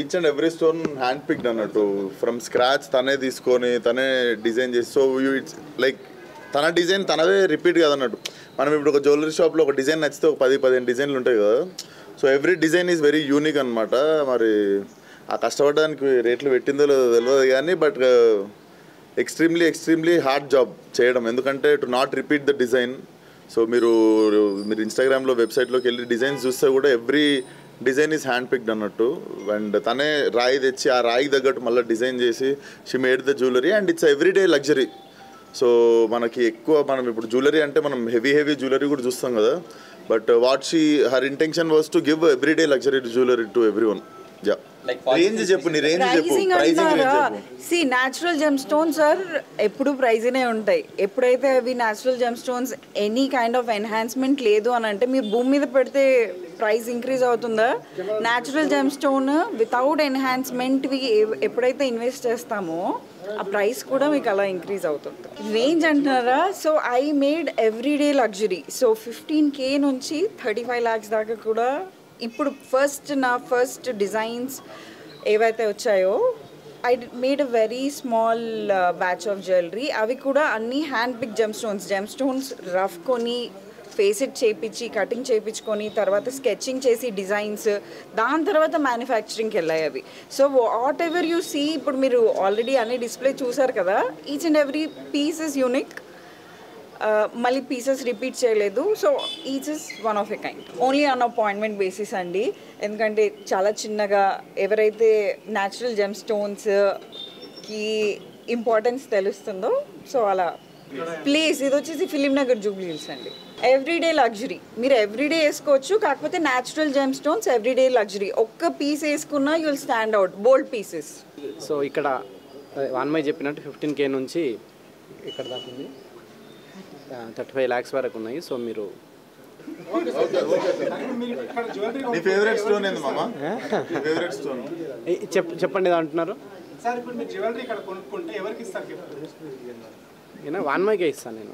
each and every stone hand picked అన్నట్టు from scratch తనే తీసుకొని తనే డిజైన్ చేసి సో ఇట్స్ లైక్ తన డిజైన్ తనదే రిపీట్ కదన్నట్టు మనం ఇప్పుడు ఒక జ్యువెలరీ షాప్లో ఒక డిజైన్ నచ్చితే ఒక 10-15 డిజైన్లు ఉంటాయి కదా so every design is very unique అనమాట మరి ఆ కష్టపడడానికి రేట్లు పెట్టిందో తెలియదు కానీ బట్ ఎక్స్ట్రీమ్లీ హార్డ్ జాబ్ చేయడం ఎందుకంటే to not repeat the design so మీరు ఇన్స్టాగ్రామ్లో వెబ్సైట్లోకి వెళ్ళి డిజైన్స్ చూస్తే కూడా every design is hand picked అన్నట్టు అండ్ తనే రాయి తెచ్చి ఆ రాయికి తగ్గట్టు మళ్ళీ డిజైన్ చేసి she made the jewellery and it's everyday luxury so మనకి ఎక్కువ మనం ఇప్పుడు జ్యువెలరీ అంటే మనం హెవీ జ్యువెలరీ కూడా చూస్తాం కదా but what she her intention was to give everyday luxury jewellery to every one yeah range చెప్పు నీ రేంజ్ చెప్పు pricing see natural gem stones are ఎప్పుడు ప్రైజ్నే ఉంటాయి ఎప్పుడైతే అవి natural gem stones any kind of enhancement లేదు అని అంటే మీరు భూమి మీద పెడితే ప్రైస్ ఇంక్రీజ్ అవుతుందా న్యాచురల్ జెమ్ స్టోన్ వితౌట్ ఎన్హాన్స్మెంట్వి ఎప్పుడైతే ఇన్వెస్ట్ చేస్తామో ఆ ప్రైస్ కూడా మీకు అలా ఇంక్రీజ్ అవుతుంది రేంజ్ అంటున్నారా so I made everyday luxury so 15K నుంచి 35 lakhs దాకా కూడా ఇప్పుడు నా ఫస్ట్ డిజైన్స్ ఏవైతే వచ్చాయో I made a very small batch of jewellery అవి కూడా అన్ని hand pick gem stones rough కొని ఫేసెట్ చేయించి కటింగ్ చేయించుకొని తర్వాత స్కెచింగ్ చేసి డిజైన్స్ దాని తర్వాత మ్యానుఫ్యాక్చరింగ్కి వెళ్ళాయి అవి so whatever you see ఇప్పుడు మీరు ఆల్రెడీ అన్ని డిస్ప్లే చూసారు కదా each and every piece is unique మళ్ళీ పీసెస్ రిపీట్ చేయలేదు so each is one of a kind only on appointment basis అండి ఎందుకంటే చాలా చిన్నగా ఎవరైతే న్యాచురల్ జెమ్ స్టోన్స్కి ఇంపార్టెన్స్ తెలుస్తుందో సో అలా ప్లేస్ ఇది వచ్చేసి ఫిలిం నగర్ జూబ్లీ హిల్స్ అండి ఎవ్రీడే లగ్జరీ మీరు ఎవ్రీడే వేసుకోవచ్చు కాకపోతే natural gem stones everyday luxury ఒక్క పీస్ వేసుకున్నా you will stand out bold pieces so ఇక్కడ వాన్మై చెప్పినట్టు 15K నుంచి ఇక్కడ దాకా ఉంది 35 lakhs వరకు ఉన్నాయి సో మీరు చెప్పండి అంటున్నారు వాన్మైకే ఇస్తాను నేను